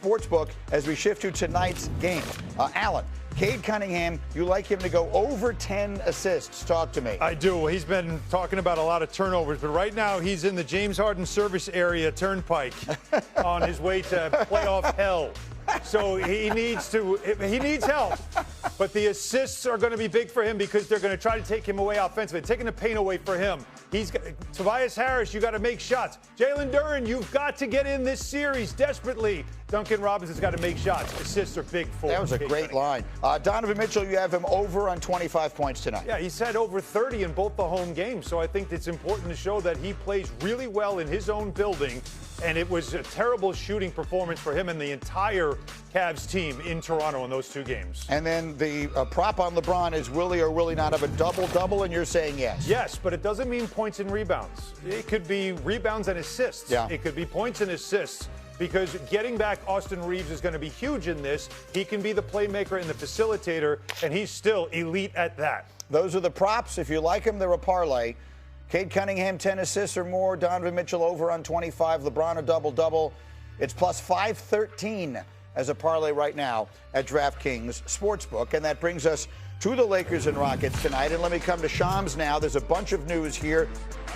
Sportsbook as we shift to tonight's game. Alan, Cade Cunningham, you like him to go over 10 assists. Talk to me. I do. He's been talking about a lot of turnovers, but right now he's in the James Harden service area turnpike on his way to playoff hell. So he needs help. But the assists are going to be big for him because they're going to try to take him away offensively, taking the pain away for him. Tobias Harris, you got to make shots. Jalen Duren, you've got to get in this series desperately. Duncan Robinson's got to make shots. Assists are big for him. That was a great line. Donovan Mitchell, you have him over on 25 points tonight. Yeah, he's had over 30 in both the home games. So I think it's important to show that he plays really well in his own building. And it was a terrible shooting performance for him and the entire Cavs team in Toronto in those two games. And then the prop on LeBron is will he or will he not have a double-double, and you're saying yes. Yes, but it doesn't mean points and rebounds. It could be rebounds and assists. Yeah. It could be points and assists because getting back Austin Reeves is going to be huge in this. He can be the playmaker and the facilitator, and he's still elite at that. Those are the props. If you like them, they're a parlay. Cade Cunningham, 10 assists or more. Donovan Mitchell over on 25. LeBron a double-double. It's plus 513 as a parlay right now at DraftKings Sportsbook. And that brings us to the Lakers and Rockets tonight. And let me come to Shams now. There's a bunch of news here.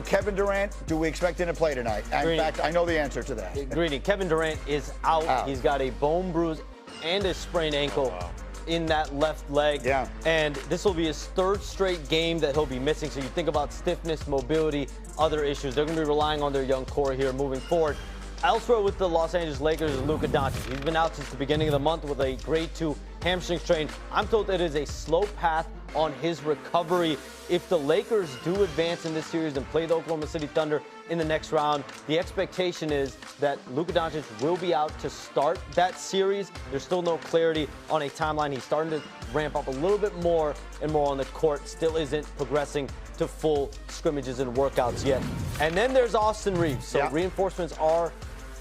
Kevin Durant, do we expect him to play tonight? In fact, I know the answer to that. Greedy. Kevin Durant is out. He's got a bone bruise and a sprained ankle. Oh, wow. In that left leg. Yeah. And this will be his third straight game that he'll be missing. So you think about stiffness, mobility, other issues. They're going to be relying on their young core here moving forward. Elsewhere with the Los Angeles Lakers is Luka Doncic. He's been out since the beginning of the month with a grade 2 hamstring strain. I'm told it is a slow path on his recovery. If the Lakers do advance in this series and play the Oklahoma City Thunder in the next round, the expectation is that Luka Doncic will be out to start that series. There's still no clarity on a timeline. He's starting to ramp up a little bit more and more on the court. Still isn't progressing to full scrimmages and workouts yet. And then there's Austin Reeves. So reinforcements are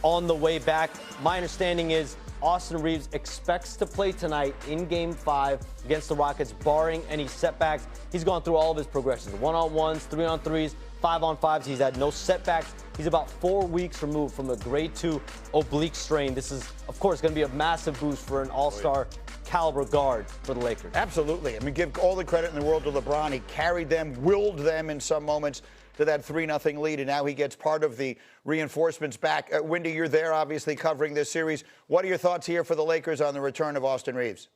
on the way back. My understanding is Austin Reeves expects to play tonight in Game 5 against the Rockets, barring any setbacks. He's gone through all of his progressions, 1-on-1s, 3-on-3s, 5-on-5s. He's had no setbacks. He's about 4 weeks removed from a grade 2 oblique strain. This is, of course, going to be a massive boost for an all-star caliber guard for the Lakers. Absolutely. I mean, give all the credit in the world to LeBron. He carried them, willed them in some moments to that 3-0 lead, and now he gets part of the reinforcements back. Windy, you're there, obviously, covering this series. What are your thoughts here for the Lakers on the return of Austin Reeves?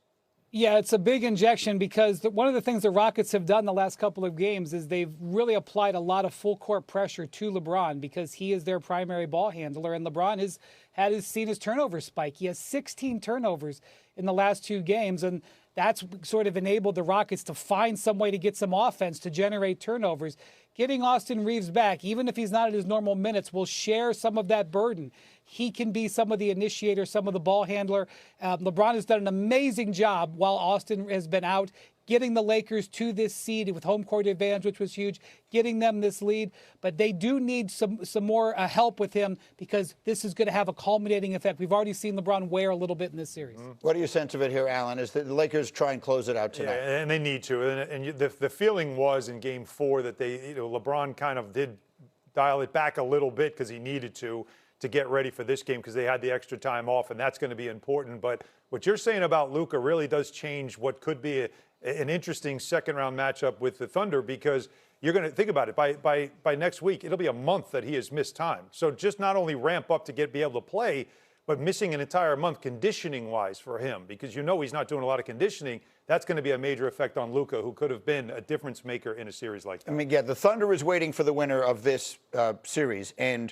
Yeah, it's a big injection because one of the things the Rockets have done the last couple of games is they've really applied a lot of full court pressure to LeBron because he is their primary ball handler, and LeBron has seen his turnover spike. He has 16 turnovers in the last 2 games, and that's sort of enabled the Rockets to find some way to get some offense to generate turnovers. Getting Austin Reeves back, even if he's not at his normal minutes, will share some of that burden. He can be some of the initiator, some of the ball handler. LeBron has done an amazing job while Austin has been out, getting the Lakers to this seed with home court advantage, which was huge, getting them this lead. But they do need some more help with him because this is going to have a culminating effect. We've already seen LeBron wear a little bit in this series. What are your sense of it here, Alan? Is that the Lakers try and close it out tonight? Yeah, and they need to. And the feeling was in Game 4 that LeBron kind of did dial it back a little bit because he needed to get ready for this game because they had the extra time off, and that's going to be important. But what you're saying about Luka really does change what could be an interesting second-round matchup with the Thunder because you're going to think about it. By next week, it'll be a month that he has missed time. So just not only ramp up to be able to play, but missing an entire month conditioning-wise for him because he's not doing a lot of conditioning. That's going to be a major effect on Luka, who could have been a difference maker in a series like that. I mean, yeah, the Thunder is waiting for the winner of this series, and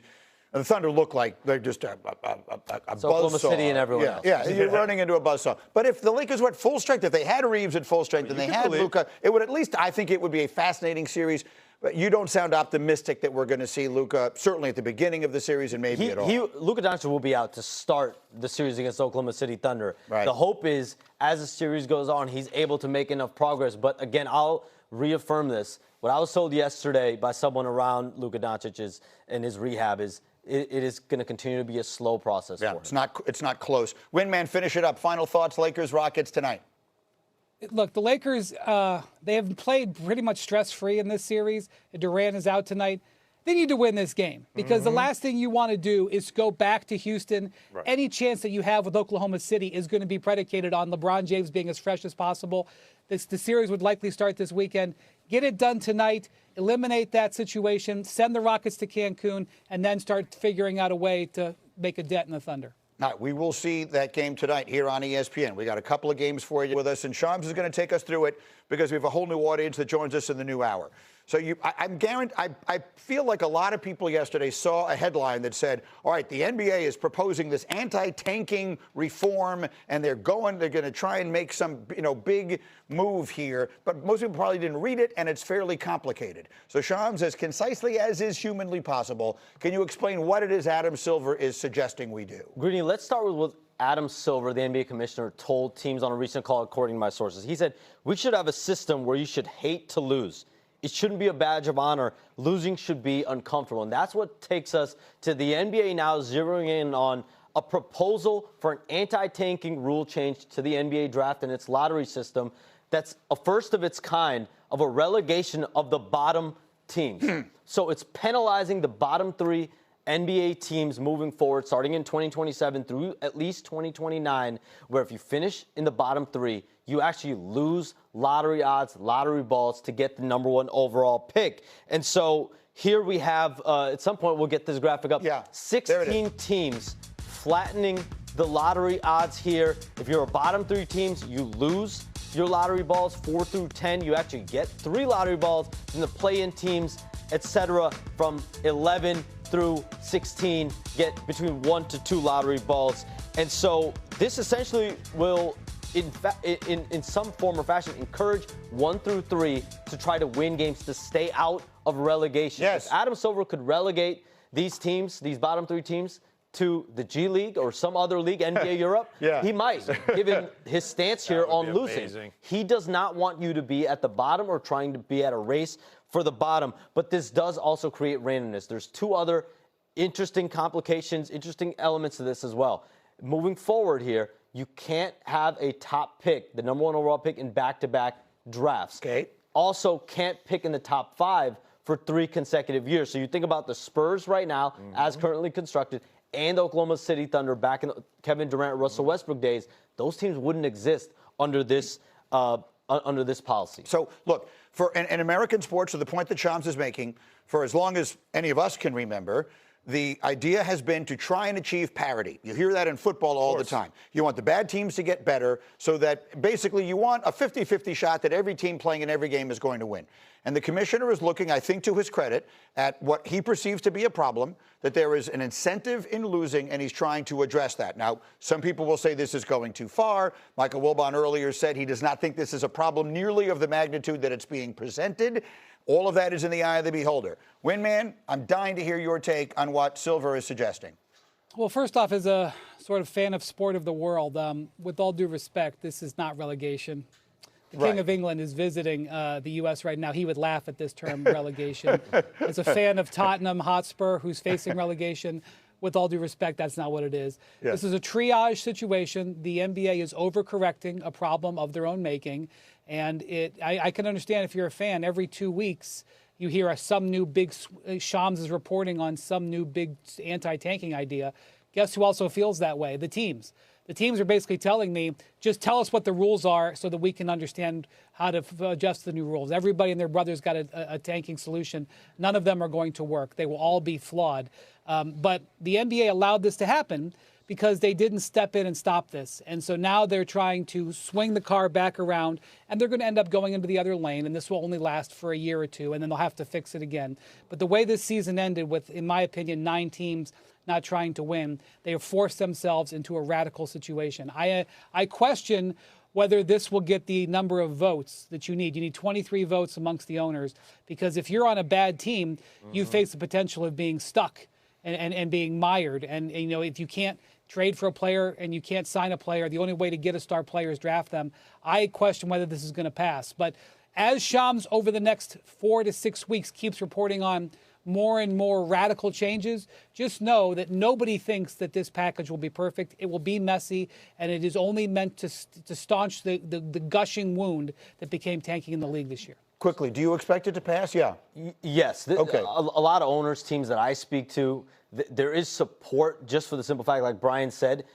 the Thunder look like they're just a buzzsaw. Oklahoma City and everyone else. Yeah, you're running into a buzzsaw. But if the Lakers were at full strength, if they had Reeves at full strength and they had Luka, it would at least, I think it would be a fascinating series. But you don't sound optimistic that we're going to see Luka, certainly at the beginning of the series and maybe at all. Luka Doncic will be out to start the series against Oklahoma City Thunder. Right. The hope is, as the series goes on, he's able to make enough progress. But again, I'll reaffirm this. What I was told yesterday by someone around Luka Doncic and his rehab is it is going to continue to be a slow process for him. It's not close. Windman, finish it up. Final thoughts, Lakers, Rockets tonight. Look, the Lakers, they have played pretty much stress-free in this series. Durant is out tonight. They need to win this game because the last thing you want to do is go back to Houston. Right. Any chance that you have with Oklahoma City is going to be predicated on LeBron James being as fresh as possible. The series would likely start this weekend. Get it done tonight, eliminate that situation, send the Rockets to Cancun, and then start figuring out a way to make a dent in the Thunder. All right, we will see that game tonight here on ESPN. We got a couple of games for you with us, and Shams is going to take us through it because we have a whole new audience that joins us in the new hour. So I'm guaranteed. I feel like a lot of people yesterday saw a headline that said, "All right, the NBA is proposing this anti-tanking reform, and they're going to try and make some big move here." But most people probably didn't read it, and it's fairly complicated. So Shams, as concisely as is humanly possible, can you explain what it is Adam Silver is suggesting we do? Greeny, let's start with what Adam Silver, the NBA commissioner, told teams on a recent call, according to my sources. He said, "We should have a system where you should hate to lose. It shouldn't be a badge of honor. Losing should be uncomfortable." And that's what takes us to the NBA now zeroing in on a proposal for an anti-tanking rule change to the NBA draft and its lottery system that's a first of its kind of a relegation of the bottom teams. So it's penalizing the bottom three NBA teams moving forward, starting in 2027 through at least 2029, where if you finish in the bottom three, you actually lose lottery odds, lottery balls to get the #1 overall pick. And so here we have, at some point, we'll get this graphic up, Yeah, 16 teams flattening the lottery odds here. If you're a bottom three teams, you lose your lottery balls. 4 through 10, you actually get 3 lottery balls. And the play-in teams, etc., from 11 through 16 get between 1 to 2 lottery balls. And so this essentially will, in some form or fashion, encourage 1 through 3 to try to win games to stay out of relegation. Yes. If Adam Silver could relegate these teams, these bottom 3 teams, to the G League or some other league, NBA Europe, Yeah. he might, given his stance here on be losing. amazing. He does not want you to be at the bottom or trying to be at a race for the bottom, but this does also create randomness. There's 2 other interesting complications, interesting elements to this as well. Moving forward here, you can't have a top pick, the #1 overall pick, in back-to-back drafts. Okay. Also can't pick in the top 5 for 3 consecutive years. So you think about the Spurs right now, as currently constructed, and the Oklahoma City Thunder back in the Kevin Durant, Russell Westbrook days. Those teams wouldn't exist under this policy. So, look, in American sports, to the point that Shams is making, for as long as any of us can remember, the idea has been to try and achieve parity. You hear that in football all the time. You want the bad teams to get better so that basically you want a 50-50 shot that every team playing in every game is going to win. And the commissioner is looking, I think to his credit, at what he perceives to be a problem, that there is an incentive in losing, and he's trying to address that. Now, some people will say this is going too far. Michael Wilbon earlier said he does not think this is a problem nearly of the magnitude that it's being presented. All of that is in the eye of the beholder. Windman, I'm dying to hear your take on what Silver is suggesting. Well, first off, as a sort of fan of sport of the world, with all due respect, this is not relegation. The King of England is visiting the U.S. right now. He would laugh at this term, relegation. As a fan of Tottenham Hotspur, who's facing relegation, with all due respect, that's not what it is. Yes. This is a triage situation. The NBA is overcorrecting a problem of their own making. And I can understand if you're a fan, every 2 weeks you hear some new big, Shams is reporting on some new big anti-tanking idea. Guess who also feels that way? The teams. The teams are basically telling me, just tell us what the rules are so that we can understand how to adjust the new rules. Everybody and their brother's got a tanking solution. None of them are going to work. They will all be flawed. But the NBA allowed this to happen because they didn't step in and stop this. And so now they're trying to swing the car back around, and they're going to end up going into the other lane, and this will only last for a year or 2, and then they'll have to fix it again. But the way this season ended with, in my opinion, 9 teams not trying to win, they have forced themselves into a radical situation. I question whether this will get the number of votes that you need. You need 23 votes amongst the owners, because if you're on a bad team, you face the potential of being stuck and being mired. And, you know, if you can't trade for a player and you can't sign a player, the only way to get a star player is draft them. I question whether this is going to pass. But as Shams over the next 4 to 6 weeks keeps reporting on more and more radical changes, just know that nobody thinks that this package will be perfect. It will be messy, and it is only meant to staunch the gushing wound that became tanking in the league this year. quickly, do you expect it to pass? Yeah. Yes. Okay. A lot of owners, teams that I speak to, there is support just for the simple fact, like Brian said.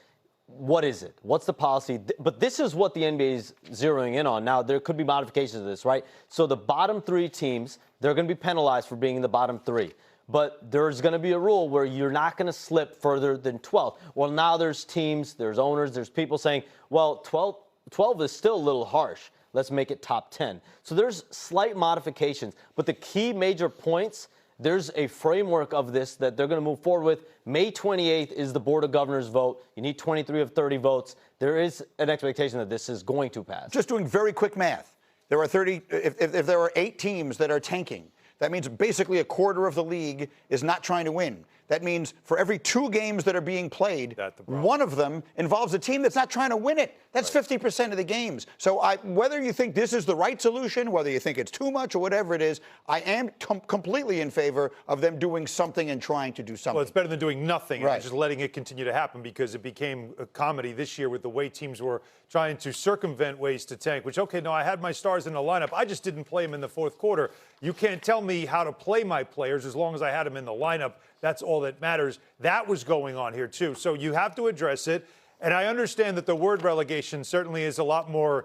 What is it? What's the policy? But this is what the NBA is zeroing in on. Now, there could be modifications to this, right? So the bottom 3 teams, they're going to be penalized for being in the bottom 3. But there's going to be a rule where you're not going to slip further than 12. Well, now there's teams, there's owners, there's people saying, well, 12 is still a little harsh. Let's make it top 10. So there's slight modifications. But the key major points, there's a framework of this that they're going to move forward with. May 28th is the Board of Governors vote. You need 23 of 30 votes. There is an expectation that this is going to pass. Just doing very quick math. There are 30, if there are 8 teams that are tanking, that means basically a quarter of the league is not trying to win. That means for every 2 games that are being played, one of them involves a team that's not trying to win it. That's 50% of the games. So whether you think this is the right solution, whether you think it's too much or whatever it is, I am completely in favor of them doing something and trying to do something. Well, it's better than doing nothing right. and just letting it continue to happen, because it became a comedy this year with the way teams were trying to circumvent ways to tank, which, okay, no, I had my stars in the lineup. I just didn't play them in the fourth quarter. You can't tell me how to play my players as long as I had them in the lineup. That's all that matters. That was going on here, too. So you have to address it. And I understand that the word relegation certainly is a lot more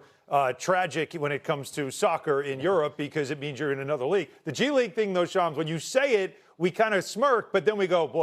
tragic when it comes to soccer in Europe, because it means you're in another league. The G League thing, though, Shams, when you say it, we kind of smirk, but then we go, boy,